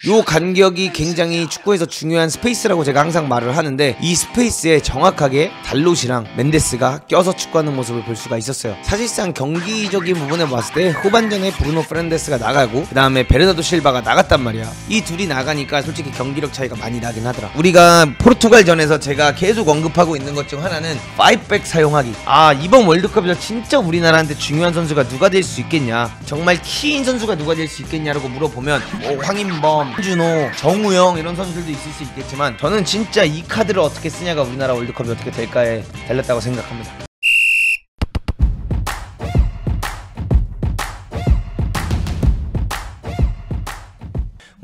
요 간격이 굉장히 축구에서 중요한 스페이스라고 제가 항상 말을 하는데, 이 스페이스에 정확하게 달롯이랑 멘데스가 껴서 축구하는 모습을 볼 수가 있었어요. 사실상 경기적인 부분에 봤을 때 후반전에 브루노 페르난데스가 나가고 그 다음에 베르나르도 실바가 나갔단 말이야. 이 둘이 나가니까 솔직히 경기력 차이가 많이 나긴 하더라. 우리가 포르투갈전에서 제가 계속 언급하고 있는 것 중 하나는 5백 사용하기. 이번 월드컵에서 진짜 우리나라한테 중요한 선수가 누가 될 수 있겠냐, 정말 키인 선수가 누가 될 수 있겠냐라고 물어보면 황인범, 한준호, 정우영 이런 선수들도 있을 수 있겠지만, 저는 진짜 이 카드를 어떻게 쓰냐가 우리나라 월드컵이 어떻게 될까에 달렸다고 생각합니다.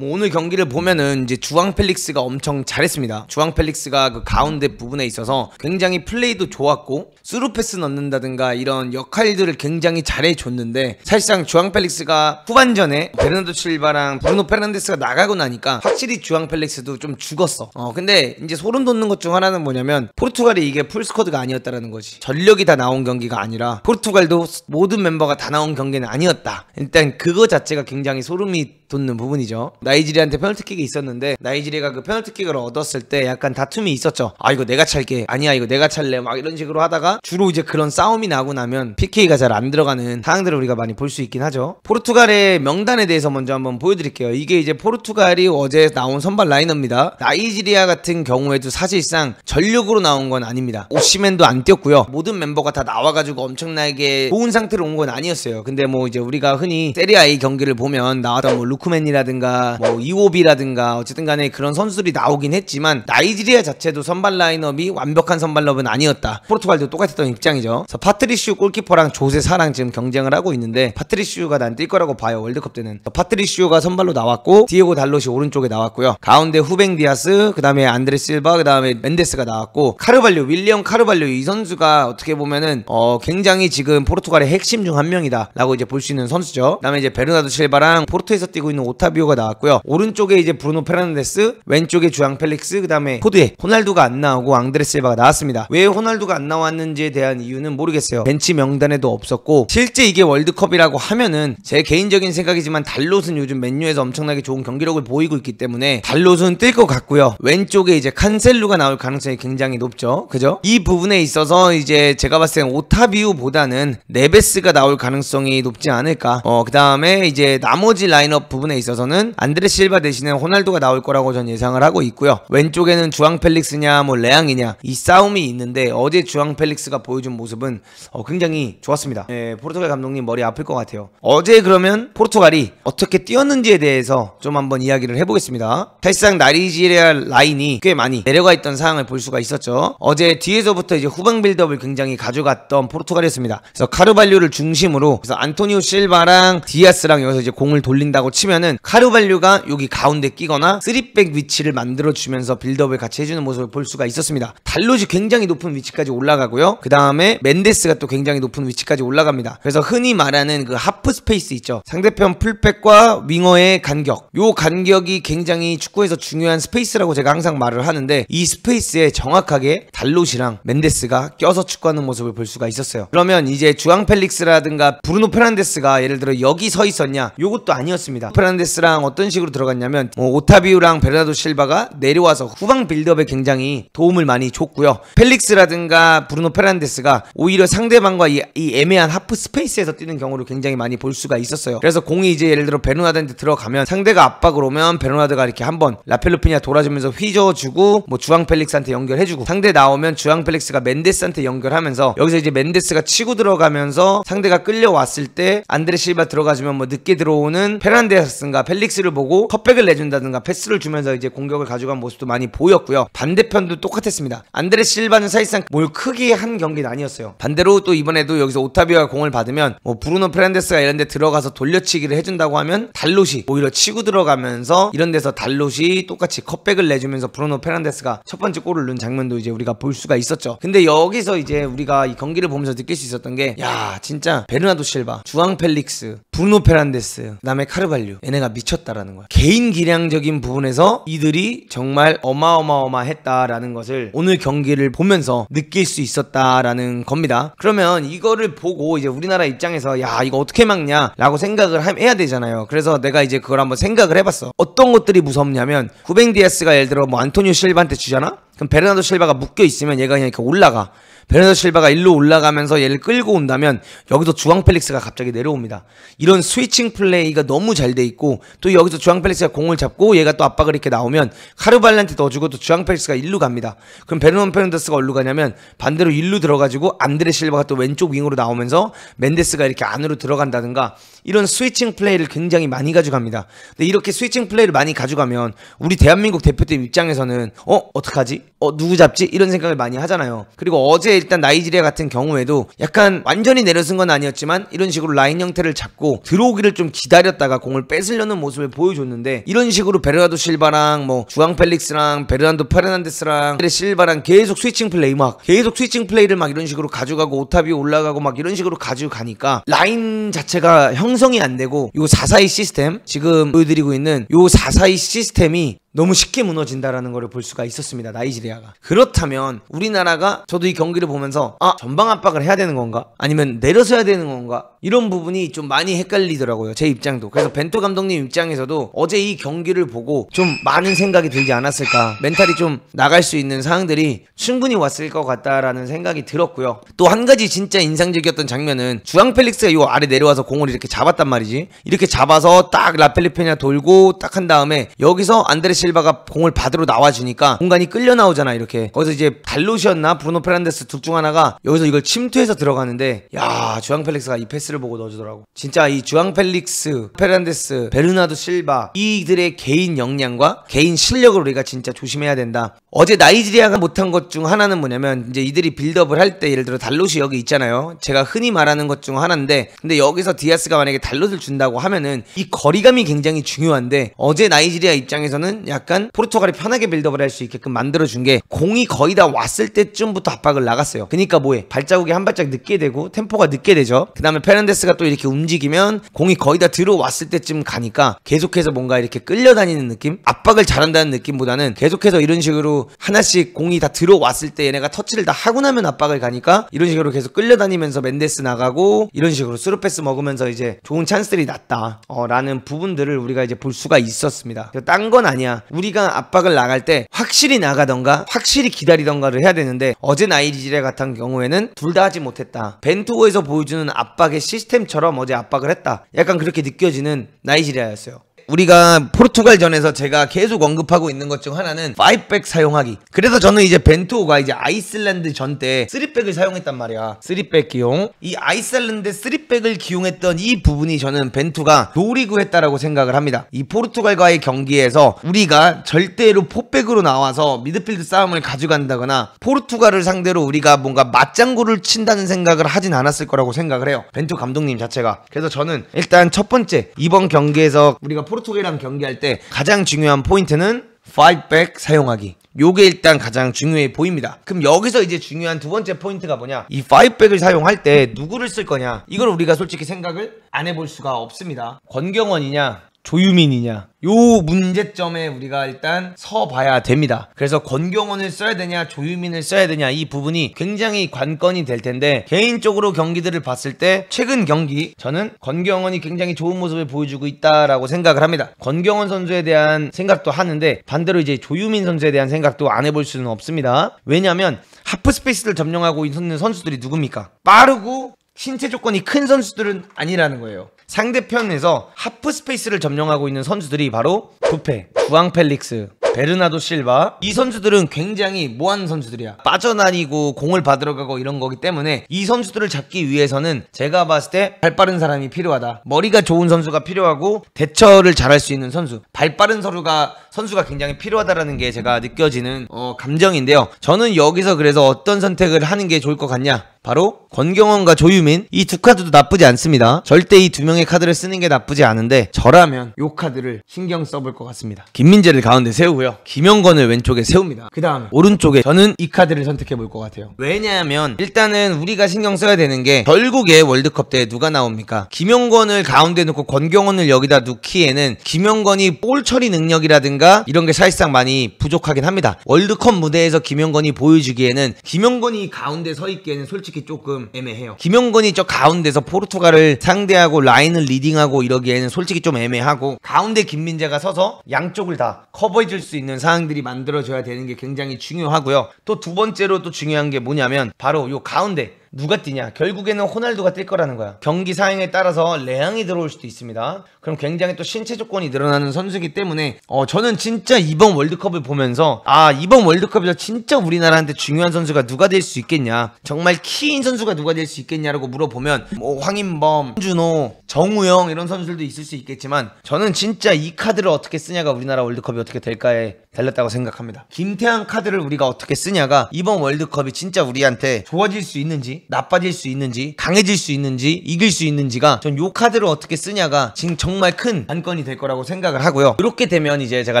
오늘 경기를 보면은 이제 주앙 펠릭스가 엄청 잘했습니다. 주앙 펠릭스가 그 가운데 부분에 있어서 굉장히 플레이도 좋았고 스루 패스 넣는다든가 이런 역할들을 굉장히 잘해줬는데, 사실상 주앙 펠릭스가 후반전에 베르나르도 실바랑 브루노 페르난데스가 나가고 나니까 확실히 주앙 펠릭스도 좀 죽었어. 근데 이제 소름 돋는 것 중 하나는 뭐냐면, 포르투갈이 이게 풀스쿼드가 아니었다라는 거지. 전력이 다 나온 경기가 아니라 포르투갈도 모든 멤버가 다 나온 경기는 아니었다. 일단 그거 자체가 굉장히 소름이 돋는 부분이죠. 나이지리아한테 페널티킥이 있었는데, 나이지리아가 그 페널티킥을 얻었을 때 약간 다툼이 있었죠. 이거 내가 찰게, 아니야 이거 내가 찰래, 막 이런 식으로 하다가 주로 이제 그런 싸움이 나고 나면 PK가 잘 안 들어가는 상황들을 우리가 많이 볼 수 있긴 하죠. 포르투갈의 명단에 대해서 먼저 한번 보여드릴게요. 이게 이제 포르투갈이 어제 나온 선발 라인업입니다. 나이지리아 같은 경우에도 사실상 전력으로 나온 건 아닙니다. 오시멘도 안 뛰었고요. 모든 멤버가 다 나와가지고 엄청나게 좋은 상태로 온 건 아니었어요. 근데 뭐 이제 우리가 흔히 세리아 경기를 보면 나왔던 뭐 루크맨이라든가 뭐 이오비라든가 어쨌든 간에 그런 선수들이 나오긴 했지만, 나이지리아 자체도 선발 라인업이 완벽한 선발 라인업은 아니었다. 포르투갈도 똑같았던 입장이죠. 그래서 파트리시우 골키퍼랑 조세사랑 지금 경쟁을 하고 있는데, 파트리시우가 난 뛸 거라고 봐요. 월드컵 때는. 파트리시우가 선발로 나왔고 디에고 달롯이 오른쪽에 나왔고요. 가운데 후뱅 디아스, 그 다음에 안드레 실바, 그 다음에 멘데스가 나왔고, 카르발료, 윌리엄 카르발료 이 선수가 어떻게 보면은 굉장히 지금 포르투갈의 핵심 중 한 명이다 라고 이제 볼 수 있는 선수죠. 그 다음에 이제 베르나르도 실바랑 포르투에서 뛰고 있는 오타비오가 나왔고요. 오른쪽에 이제 브루노 페르난데스, 왼쪽에 주앙 펠릭스, 그 다음에 포드에 호날두가 안 나오고 앙드레 실바가 나왔습니다. 왜 호날두가 안 나왔는지에 대한 이유는 모르겠어요. 벤치 명단에도 없었고, 실제 이게 월드컵이라고 하면은 제 개인적인 생각이지만 달롯은 요즘 맨유에서 엄청나게 좋은 경기력을 보이고 있기 때문에 달롯은 뛸 것 같고요. 왼쪽에 이제 칸셀루가 나올 가능성이 굉장히 높죠. 그죠? 이 부분에 있어서 이제 제가 봤을 땐 오타비오보다는 네베스가 나올 가능성이 높지 않을까. 그 다음에 이제 나머지 라인업 부분에 있어서는 안드레 실바 대신에 호날두가 나올 거라고 전 예상을 하고 있고요. 왼쪽에는 주앙 펠릭스냐 뭐 레앙이냐 이 싸움이 있는데, 어제 주앙 펠릭스가 보여준 모습은 굉장히 좋았습니다. 포르투갈 감독님 머리 아플 것 같아요. 어제 그러면 포르투갈이 어떻게 뛰었는지에 대해서 좀 한번 이야기를 해보겠습니다. 사실상 나이지리아 라인이 꽤 많이 내려가 있던 상황을 볼 수가 있었죠. 어제 뒤에서부터 이제 후방 빌드업을 굉장히 가져갔던 포르투갈이었습니다. 그래서 카르발료를 중심으로, 그래서 안토니오 실바랑 디아스랑 여기서 이제 공을 돌린다고 치면은 카르발료가 여기 가운데 끼거나 3백 위치를 만들어주면서 빌드업을 같이 해주는 모습을 볼 수가 있었습니다. 달롯이 굉장히 높은 위치까지 올라가고요. 그 다음에 멘데스가 또 굉장히 높은 위치까지 올라갑니다. 그래서 흔히 말하는 그 하프 스페이스 있죠. 상대편 풀백과 윙어의 간격. 요 간격이 굉장히 축구에서 중요한 스페이스라고 제가 항상 말을 하는데, 이 스페이스에 정확하게 달롯이랑 멘데스가 껴서 축구하는 모습을 볼 수가 있었어요. 그러면 이제 주앙 펠릭스라든가 브루노 페르난데스가 예를 들어 여기 서 있었냐? 요것도 아니었습니다. 페르난데스랑 어떤 식으로 들어갔냐면, 오타비오랑 베르나르도 실바가 내려와서 후방 빌드업에 굉장히 도움을 많이 줬고요. 펠릭스라든가 브루노 페르난데스가 오히려 상대방과 이 애매한 하프 스페이스에서 뛰는 경우를 굉장히 많이 볼 수가 있었어요. 그래서 공이 이제 예를 들어 베르나르도한테 들어가면 상대가 압박을 오면 베르나르도가 이렇게 한번 라펠로피냐 돌아주면서 휘저어주고, 뭐 주앙 펠릭스한테 연결해주고, 상대 나오면 주앙 펠릭스가 멘데스한테 연결하면서 여기서 이제 멘데스가 치고 들어가면서 상대가 끌려왔을 때 안드레 실바 들어가주면 뭐 늦게 들어오는 페르난데스인가 펠릭스를 보고 컷백을 내준다든가 패스를 주면서 이제 공격을 가져간 모습도 많이 보였고요. 반대편도 똑같았습니다. 안드레 실바는 사실상 뭘 크게 한 경기는 아니었어요. 반대로 또 이번에도 여기서 오타비오가 공을 받으면 뭐 브루노 페르난데스가 이런 데 들어가서 돌려치기를 해준다고 하면 달롯이 오히려 치고 들어가면서 이런 데서 달롯이 똑같이 컷백을 내주면서 브루노 페르난데스가 첫 번째 골을 넣은 장면도 이제 우리가 볼 수가 있었죠. 근데 여기서 이제 우리가 이 경기를 보면서 느낄 수 있었던 게, 야 진짜 베르나르도 실바, 주앙 펠릭스, 브루노 페르난데스, 그 다음에 카르발료 밸류. 얘네가 미쳤다라는 거야. 개인 기량적인 부분에서 이들이 정말 어마어마했다라는 것을 오늘 경기를 보면서 느낄 수 있었다라는 겁니다. 그러면 이거를 보고 이제 우리나라 입장에서 야 이거 어떻게 막냐 라고 생각을 해야 되잖아요. 그래서 내가 이제 그걸 한번 생각을 해봤어. 어떤 것들이 무섭냐면 후벤 디아스가 예를 들어 뭐 안토니오 실바한테 주잖아? 그럼 베르나르도 실바가 묶여 있으면 얘가 그냥 이렇게 올라가. 베르나르도 실바가 일로 올라가면서 얘를 끌고 온다면 여기서 주앙 펠릭스가 갑자기 내려옵니다. 이런 스위칭 플레이가 너무 잘 돼 있고 또 여기서 주앙 펠릭스가 공을 잡고 얘가 또 압박을 이렇게 나오면 카르발한테 넣어주고 또 주앙 펠릭스가 일로 갑니다. 그럼 베르난 페르난데스가 어디로 가냐면 반대로 일로 들어가지고 안드레 실바가 또 왼쪽 윙으로 나오면서 멘데스가 이렇게 안으로 들어간다든가 이런 스위칭 플레이를 굉장히 많이 가져갑니다. 근데 이렇게 스위칭 플레이를 많이 가져가면 우리 대한민국 대표팀 입장에서는 어떡하지? 누구 잡지? 이런 생각을 많이 하잖아요. 그리고 어제 일단 나이지리아 같은 경우에도 약간 완전히 내려쓴 건 아니었지만 이런 식으로 라인 형태를 잡고 들어오기를 좀 기다렸다가 공을 뺏으려는 모습을 보여줬는데 이런 식으로 베르나르도 실바랑 뭐 주앙 펠릭스랑 베르난도 페르난데스랑 안드레 실바랑 계속 스위칭 플레이를 막 이런 식으로 가져가고 오타비오 올라가고 막 이런 식으로 가져가니까 라인 자체가 형성이 안 되고 요 4-4-2 시스템 지금 보여드리고 있는 요 4-4-2 시스템이 너무 쉽게 무너진다라는 걸 볼 수가 있었습니다. 나이지리아가. 그렇다면 우리나라가 저도 이 경기를 보면서 전방 압박을 해야 되는 건가? 아니면 내려서야 되는 건가? 이런 부분이 좀 많이 헷갈리더라고요. 제 입장도. 그래서 벤투 감독님 입장에서도 어제 이 경기를 보고 좀 많은 생각이 들지 않았을까. 멘탈이 좀 나갈 수 있는 상황들이 충분히 왔을 것 같다라는 생각이 들었고요. 또 한 가지 진짜 인상적이었던 장면은 주앙 펠릭스가 요 아래 내려와서 공을 이렇게 잡았단 말이지. 이렇게 잡아서 딱 라펠리페냐 돌고 딱 한 다음에 여기서 안드레 실바가 공을 받으러 나와주니까 공간이 끌려 나오잖아. 이렇게 거기서 이제 달롯이었나 브루노 페르난데스 둘 중 하나가 여기서 이걸 침투해서 들어가는데 야 주앙 펠릭스가 이 패스를 보고 넣어주더라고. 진짜 이 주앙 펠릭스, 페르난데스, 베르나르도 실바 이들의 개인 역량과 개인 실력을 우리가 진짜 조심해야 된다. 어제 나이지리아가 못한 것 중 하나는 뭐냐면 이제 이들이 빌드업을 할 때 예를 들어 달롯이 여기 있잖아요. 제가 흔히 말하는 것 중 하나인데 근데 여기서 디아스가 만약에 달롯을 준다고 하면은 이 거리감이 굉장히 중요한데 어제 나이지리아 입장에서는 약간 포르투갈이 편하게 빌드업을 할 수 있게끔 만들어준 게 공이 거의 다 왔을 때쯤부터 압박을 나갔어요. 그러니까 뭐해? 발자국이 한 발짝 늦게 되고 템포가 늦게 되죠. 그 다음에 페르난데스가 또 이렇게 움직이면 공이 거의 다 들어왔을 때쯤 가니까 계속해서 뭔가 이렇게 끌려다니는 느낌? 압박을 잘한다는 느낌보다는 계속해서 이런 식으로 하나씩 공이 다 들어왔을 때 얘네가 터치를 다 하고 나면 압박을 가니까 이런 식으로 계속 끌려다니면서 멘데스 나가고 이런 식으로 스루패스 먹으면서 이제 좋은 찬스들이 났다 라는 부분들을 우리가 이제 볼 수가 있었습니다. 딴 건 아니야. 우리가 압박을 나갈 때 확실히 나가던가 확실히 기다리던가를 해야 되는데 어제 나이지리아 같은 경우에는 둘 다 하지 못했다. 벤투호에서 보여주는 압박의 시스템처럼 어제 압박을 했다. 약간 그렇게 느껴지는 나이지리아였어요. 우리가 포르투갈전에서 제가 계속 언급하고 있는 것 중 하나는 5백 사용하기. 그래서 저는 이제 벤투호가 이제 아이슬란드 전 때 3백을 사용했단 말이야. 3백 기용. 이 아이슬란드 3백을 기용했던 이 부분이 저는 벤투가 노리고 했다라고 생각을 합니다. 이 포르투갈과의 경기에서 우리가 절대로 4백으로 나와서 미드필드 싸움을 가져간다거나 포르투갈을 상대로 우리가 뭔가 맞장구를 친다는 생각을 하진 않았을 거라고 생각을 해요. 벤투 감독님 자체가. 그래서 저는 일단 첫 번째 이번 경기에서 우리가 포르투갈이랑 경기할 때 가장 중요한 포인트는 5백 사용하기. 요게 일단 가장 중요해 보입니다. 그럼 여기서 이제 중요한 두 번째 포인트가 뭐냐? 이 5백을 사용할 때 누구를 쓸 거냐? 이걸 우리가 솔직히 생각을 안 해볼 수가 없습니다. 권경원이냐? 조유민이냐? 요 문제점에 우리가 일단 서봐야 됩니다. 그래서 권경원을 써야 되냐 조유민을 써야 되냐 이 부분이 굉장히 관건이 될 텐데 개인적으로 경기들을 봤을 때 최근 경기 저는 권경원이 굉장히 좋은 모습을 보여주고 있다라고 생각을 합니다. 권경원 선수에 대한 생각도 하는데 반대로 이제 조유민 선수에 대한 생각도 안 해볼 수는 없습니다. 왜냐면 하프 스페이스를 점령하고 있는 선수들이 누굽니까? 빠르고 신체 조건이 큰 선수들은 아니라는 거예요. 상대편에서 하프 스페이스를 점령하고 있는 선수들이 바로 부페, 주앙 펠릭스, 베르나도 실바 이 선수들은 굉장히 뭐하는 선수들이야. 빠져다니고 공을 받으러 가고 이런 거기 때문에 이 선수들을 잡기 위해서는 제가 봤을 때 발 빠른 사람이 필요하다. 머리가 좋은 선수가 필요하고 대처를 잘할 수 있는 선수, 발 빠른 선수가 굉장히 필요하다라는 게 제가 느껴지는 감정인데요. 저는 여기서 그래서 어떤 선택을 하는 게 좋을 것 같냐? 바로 권경원과 조유민, 이 두 카드도 나쁘지 않습니다. 절대 이 두 명의 카드를 쓰는 게 나쁘지 않은데 저라면 요 카드를 신경 써볼 것 같습니다. 김민재를 가운데 세우고요, 김영건을 왼쪽에 세웁니다. 그 다음에 오른쪽에 저는 이 카드를 선택해 볼 것 같아요. 왜냐하면 일단은 우리가 신경 써야 되는 게 결국에 월드컵 때 누가 나옵니까? 김영건을 가운데 놓고 권경원을 여기다 놓기에는 김영건이 볼 처리 능력이라든가 이런 게 사실상 많이 부족하긴 합니다. 월드컵 무대에서 김영건이 보여주기에는, 김영건이 가운데 서 있기에는 솔직히 조금 애매해요. 김영건이 저 가운데서 포르투갈을 상대하고 라인을 리딩하고 이러기에는 솔직히 좀 애매하고, 가운데 김민재가 서서 양쪽을 다 커버해줄 수 있는 상황들이 만들어져야 되는 게 굉장히 중요하고요. 또 두 번째로 또 중요한 게 뭐냐면 바로 요 가운데 누가 뛰냐? 결국에는 호날두가 뛸 거라는 거야. 경기 상황에 따라서 레앙이 들어올 수도 있습니다. 그럼 굉장히 또 신체 조건이 늘어나는 선수이기 때문에 저는 진짜 이번 월드컵을 보면서 이번 월드컵에서 진짜 우리나라한테 중요한 선수가 누가 될 수 있겠냐, 정말 키인 선수가 누가 될 수 있겠냐라고 물어보면 뭐 황인범, 준호, 정우영 이런 선수들도 있을 수 있겠지만 저는 진짜 이 카드를 어떻게 쓰냐가 우리나라 월드컵이 어떻게 될까에 달렸다고 생각합니다. 김태환 카드를 우리가 어떻게 쓰냐가 이번 월드컵이 진짜 우리한테 좋아질 수 있는지, 나빠질 수 있는지, 강해질 수 있는지, 이길 수 있는지가 전 요 카드를 어떻게 쓰냐가 지금 정말 큰 관건이 될 거라고 생각을 하고요. 이렇게 되면 이제 제가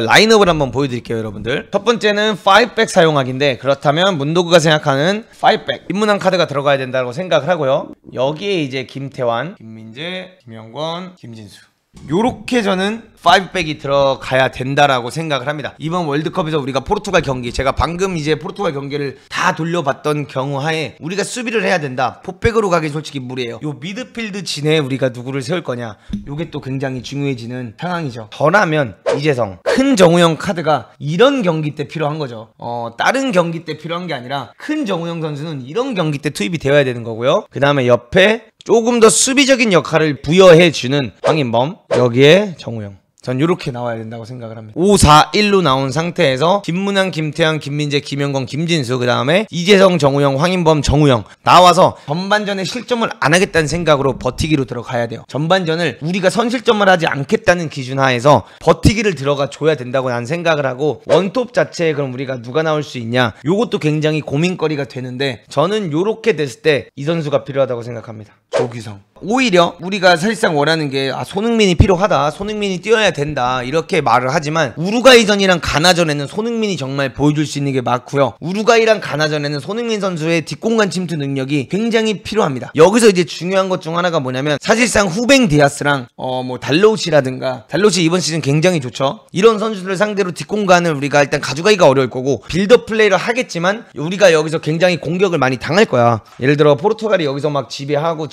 라인업을 한번 보여드릴게요, 여러분들. 첫 번째는 5백 사용하기인데, 그렇다면 문도구가 생각하는 5백 김문환 카드가 들어가야 된다고 생각을 하고요. 여기에 이제 김태환, 김민재, 김영권, 김진수, 요렇게 저는 5백이 들어가야 된다라고 생각을 합니다. 이번 월드컵에서 우리가 포르투갈 경기, 제가 방금 이제 포르투갈 경기를 다 돌려봤던 경우하에 우리가 수비를 해야 된다, 포백으로 가기 솔직히 무리예요. 요 미드필드 진에 우리가 누구를 세울 거냐, 요게 또 굉장히 중요해지는 상황이죠. 저라면 이재성, 큰 정우영 카드가 이런 경기 때 필요한 거죠. 다른 경기 때 필요한 게 아니라 큰 정우영 선수는 이런 경기 때 투입이 되어야 되는 거고요. 그 다음에 옆에 조금 더 수비적인 역할을 부여해주는 황인범, 여기에 정우영. 전 이렇게 나와야 된다고 생각을 합니다. 5-4-1로 나온 상태에서 김문환, 김태환, 김민재, 김영건, 김진수, 그 다음에 이재성, 정우영, 황인범, 정우영 나와서 전반전에 실점을 안 하겠다는 생각으로 버티기로 들어가야 돼요. 전반전을 우리가 선실점을 하지 않겠다는 기준 하에서 버티기를 들어가 줘야 된다고 난 생각을 하고, 원톱 자체에 그럼 우리가 누가 나올 수 있냐, 요것도 굉장히 고민거리가 되는데 저는 요렇게 됐을 때 이 선수가 필요하다고 생각합니다. 조규성. 오히려 우리가 사실상 원하는 게 손흥민이 필요하다, 손흥민이 뛰어야 된다 이렇게 말을 하지만, 우루과이전이랑 가나전에는 손흥민이 정말 보여줄 수 있는 게 맞고요. 우루과이랑 가나전에는 손흥민 선수의 뒷공간 침투 능력이 굉장히 필요합니다. 여기서 이제 중요한 것 중 하나가 뭐냐면, 사실상 후뱅 디아스랑 뭐 달로우시라든가, 달로우시 이번 시즌 굉장히 좋죠. 이런 선수들을 상대로 뒷공간을 우리가 일단 가져가기가 어려울 거고, 빌드업 플레이를 하겠지만 우리가 여기서 굉장히 공격을 많이 당할 거야. 예를 들어 포르투갈이 여기서 막 지배하고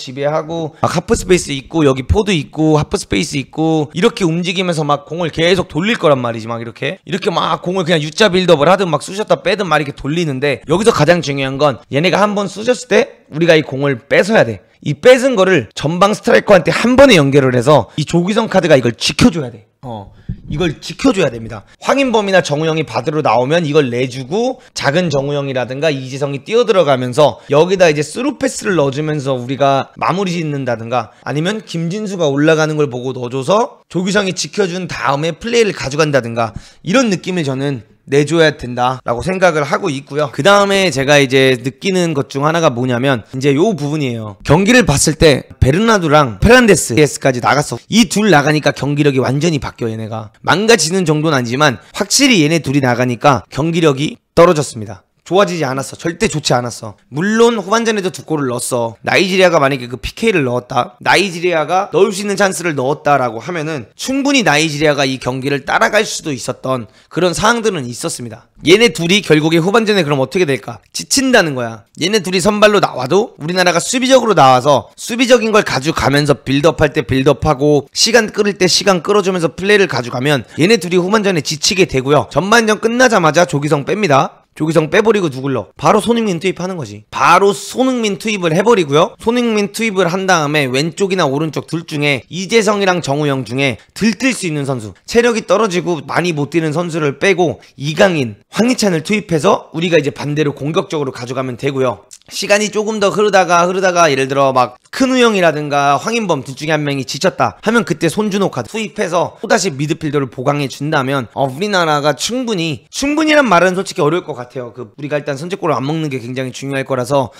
막 하프스페이스 있고 여기 포드 있고 하프스페이스 있고 이렇게 움직이면서 막 공을 계속 돌릴 거란 말이지. 막 이렇게 막 공을 그냥 U자 빌드업을 하든 막 쑤셨다 빼든 막 이렇게 돌리는데, 여기서 가장 중요한 건 얘네가 한번 쑤셨을 때 우리가 이 공을 뺏어야 돼. 이 뺏은 거를 전방 스트라이커한테 한 번에 연결을 해서 이 조규성 카드가 이걸 지켜줘야 돼. 이걸 지켜줘야 됩니다. 황인범이나 정우영이 받으러 나오면 이걸 내주고, 작은 정우영이라든가 이재성이 뛰어들어가면서 여기다 이제 스루 패스를 넣어주면서 우리가 마무리 짓는다든가, 아니면 김진수가 올라가는 걸 보고 넣어줘서 조규성이 지켜준 다음에 플레이를 가져간다든가, 이런 느낌을 저는 내줘야 된다라고 생각을 하고 있고요. 그 다음에 제가 이제 느끼는 것 중 하나가 뭐냐면 이제 요 부분이에요. 경기를 봤을 때 베르나두랑 페란데스까지 나갔어. 이 둘 나가니까 경기력이 완전히 바뀌어. 얘네가 망가지는 정도는 아니지만 확실히 얘네 둘이 나가니까 경기력이 떨어졌습니다. 좋아지지 않았어. 절대 좋지 않았어. 물론 후반전에도 2골을 넣었어. 나이지리아가 만약에 그 PK를 넣었다, 나이지리아가 넣을 수 있는 찬스를 넣었다라고 하면은 충분히 나이지리아가 이 경기를 따라갈 수도 있었던 그런 상황들은 있었습니다. 얘네 둘이 결국에 후반전에 그럼 어떻게 될까? 지친다는 거야. 얘네 둘이 선발로 나와도 우리나라가 수비적으로 나와서 수비적인 걸 가져가면서 빌드업할 때 빌드업하고, 시간 끌을 때 시간 끌어주면서 플레이를 가져가면 얘네 둘이 후반전에 지치게 되고요. 전반전 끝나자마자 조규성 뺍니다. 조규성 빼버리고 누굴 넣어? 바로 손흥민 투입하는 거지. 바로 손흥민 투입을 해버리고요. 손흥민 투입을 한 다음에 왼쪽이나 오른쪽 둘 중에 이재성이랑 정우영 중에 들뛸 수 있는 선수, 체력이 떨어지고 많이 못 뛰는 선수를 빼고 이강인, 황희찬을 투입해서 우리가 이제 반대로 공격적으로 가져가면 되고요. 시간이 조금 더 흐르다가 예를 들어 막 큰우 형이라든가 황인범 둘 중에 한 명이 지쳤다 하면 그때 손준호 카드 투입해서 또다시 미드필더를 보강해 준다면 우리나라가 충분히란 말은 솔직히 어려울 것 같아요. 우리가 일단 선제골을 안 먹는 게 굉장히 중요할 거라서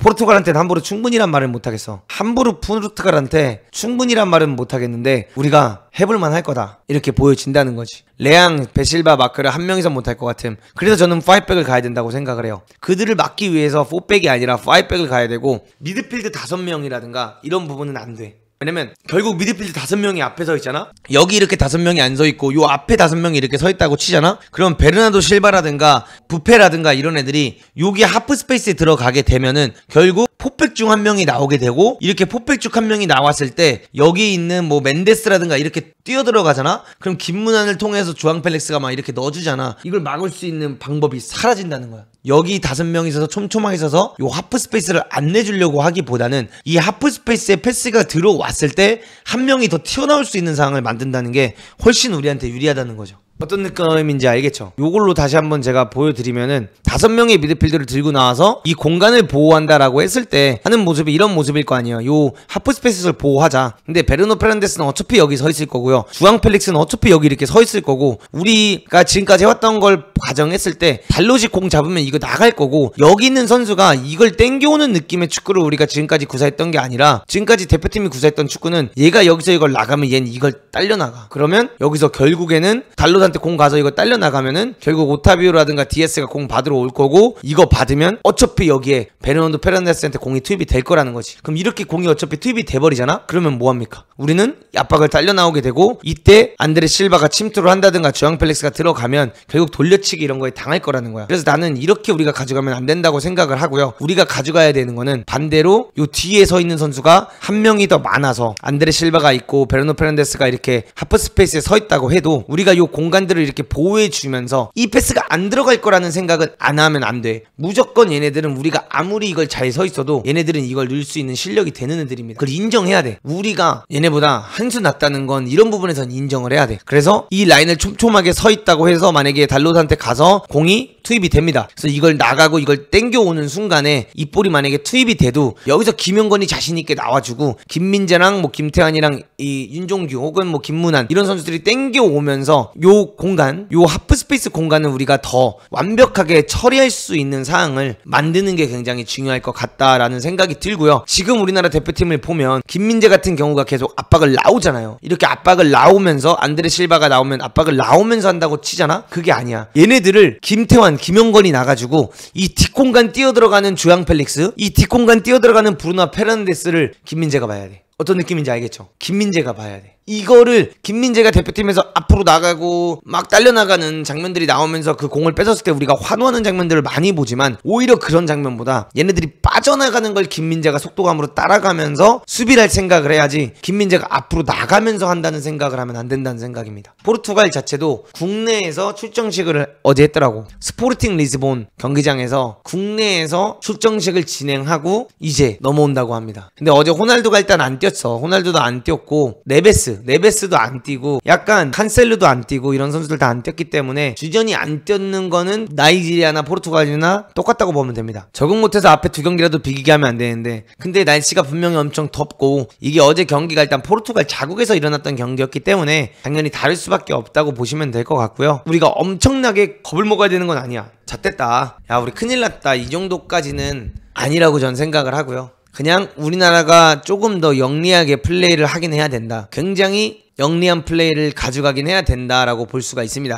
포르투갈한테는 함부로 충분히란 말은 못하겠어. 함부로 포르투갈한테 충분히란 말은 못하겠는데 우리가 해볼만 할 거다 이렇게 보여진다는 거지. 레앙, 베실바, 마크를 한 명이서 못할 것 같음. 그래서 저는 5백을 가야 된다고 생각을 해요. 그들을 막기 위해서 4백이 아니라 5백을 가야 되고 미드필드 5명이라든가 이런 부분은 안 돼. 왜냐면 결국 미드필드 5명이 앞에 서 있잖아. 여기 이렇게 5명이 안 서 있고 요 앞에 5명이 이렇게 서 있다고 치잖아. 그럼 베르나도 실바라든가 부페라든가 이런 애들이 여기 하프 스페이스에 들어가게 되면은 결국 포백 중 한 명이 나오게 되고 이렇게 포백 중 한 명이 나왔을 때 여기 있는 뭐 멘데스라든가 이렇게 뛰어들어가잖아. 그럼 김문환을 통해서 주앙 펠릭스가 막 이렇게 넣어주잖아. 이걸 막을 수 있는 방법이 사라진다는 거야. 여기 5명이 있어서 촘촘하게 있어서 요 하프 스페이스를 안 내주려고 하기보다는 이 하프 스페이스에 패스가 들어왔을 때 한 명이 더 튀어나올 수 있는 상황을 만든다는 게 훨씬 우리한테 유리하다는 거죠. 어떤 느낌인지 알겠죠? 요걸로 다시 한번 제가 보여드리면은 5명의 미드필더를 들고 나와서 이 공간을 보호한다라고 했을 때 하는 모습이 이런 모습일 거 아니에요. 요 하프 스페이스를 보호하자. 근데 베르노 페란데스는 어차피 여기 서 있을 거고요. 주앙 펠릭스는 어차피 여기 이렇게 서 있을 거고 우리가 지금까지 해왔던 걸 가정했을 때 달롯이 공 잡으면 이거 나갈 거고 여기 있는 선수가 이걸 땡겨오는 느낌의 축구를 우리가 지금까지 구사했던 게 아니라 지금까지 대표팀이 구사했던 축구는 얘가 여기서 이걸 나가면 얘는 이걸 딸려나가. 그러면 여기서 결국에는 달롯한테 공 가서 이거 딸려 나가면은 결국 오타비오라든가 디에스가 공 받으러 올 거고 이거 받으면 어차피 여기에 베르난도 페란데스한테 공이 투입이 될 거라는 거지. 그럼 이렇게 공이 어차피 투입이 돼버리잖아? 그러면 뭐합니까? 우리는 압박을 딸려 나오게 되고 이때 안드레 실바가 침투를 한다든가 주앙 펠릭스가 들어가면 결국 돌려치기 이런 거에 당할 거라는 거야. 그래서 나는 이렇게 우리가 가져가면 안 된다고 생각을 하고요. 우리가 가져가야 되는 거는 반대로 요 뒤에 서 있는 선수가 한 명이 더 많아서 안드레 실바가 있고 베르노 페란데스가 이렇게 하프 스페이스에 서 있다고 해도 우리가 요 공간들을 이렇게 보호해주면서 이 패스가 안 들어갈 거라는 생각은 안 하면 안 돼. 무조건 얘네들은 우리가 아무리 이걸 잘 서 있어도 얘네들은 이걸 넣을 수 있는 실력이 되는 애들입니다. 그걸 인정해야 돼. 우리가 얘네보다 한 수 낫다는 건 이런 부분에선 인정을 해야 돼. 그래서 이 라인을 촘촘하게 서 있다고 해서 만약에 달롯한테 가서 공이 투입이 됩니다. 그래서 이걸 나가고 이걸 땡겨오는 순간에 이 볼이 만약에 투입이 돼도 여기서 김영건이 자신있게 나와주고 김민재랑 뭐 김태환이랑 이 윤종규 혹은 뭐 김문환 이런 선수들이 땡겨오면서 요 공간, 요 하프 스페이스 공간을 우리가 더 완벽하게 처리할 수 있는 상황을 만드는 게 굉장히 중요할 것 같다라는 생각이 들고요. 지금 우리나라 대표팀을 보면 김민재 같은 경우가 계속 압박을 나오잖아요. 이렇게 압박을 나오면서 안드레 실바가 나오면 압박을 나오면서 한다고 치잖아? 그게 아니야. 얘네들을 김태환, 김영건이 나가지고 이 뒷공간 뛰어들어가는 주앙 펠릭스, 이 뒷공간 뛰어들어가는 브루노 페란데스를 김민재가 봐야 돼. 어떤 느낌인지 알겠죠? 김민재가 봐야 돼. 이거를 김민재가 대표팀에서 앞으로 나가고 막 딸려나가는 장면들이 나오면서 그 공을 뺏었을 때 우리가 환호하는 장면들을 많이 보지만 오히려 그런 장면보다 얘네들이 빠져나가는 걸 김민재가 속도감으로 따라가면서 수비를 할 생각을 해야지 김민재가 앞으로 나가면서 한다는 생각을 하면 안 된다는 생각입니다. 포르투갈 자체도 국내에서 출정식을 어제 했더라고. 스포르팅 리스본 경기장에서 국내에서 출정식을 진행하고 이제 넘어온다고 합니다. 근데 어제 호날두가 일단 안 뛰었어. 호날두도 안 뛰었고 네베스도 안 뛰고 약간 칸셀루도 안 뛰고 이런 선수들 다 안 뛰었기 때문에 주전이 안 뛰는 거는 나이지리아나 포르투갈이나 똑같다고 보면 됩니다. 적응 못해서 앞에 두 경기라도 비기게 하면 안 되는데 근데 날씨가 분명히 엄청 덥고 이게 어제 경기가 일단 포르투갈 자국에서 일어났던 경기였기 때문에 당연히 다를 수밖에 없다고 보시면 될 것 같고요. 우리가 엄청나게 겁을 먹어야 되는 건 아니야. 잣됐다. 야 우리 큰일 났다. 이 정도까지는 아니라고 전 생각을 하고요. 그냥 우리나라가 조금 더 영리하게 플레이를 하긴 해야 된다. 굉장히 영리한 플레이를 가져가긴 해야 된다라고 볼 수가 있습니다.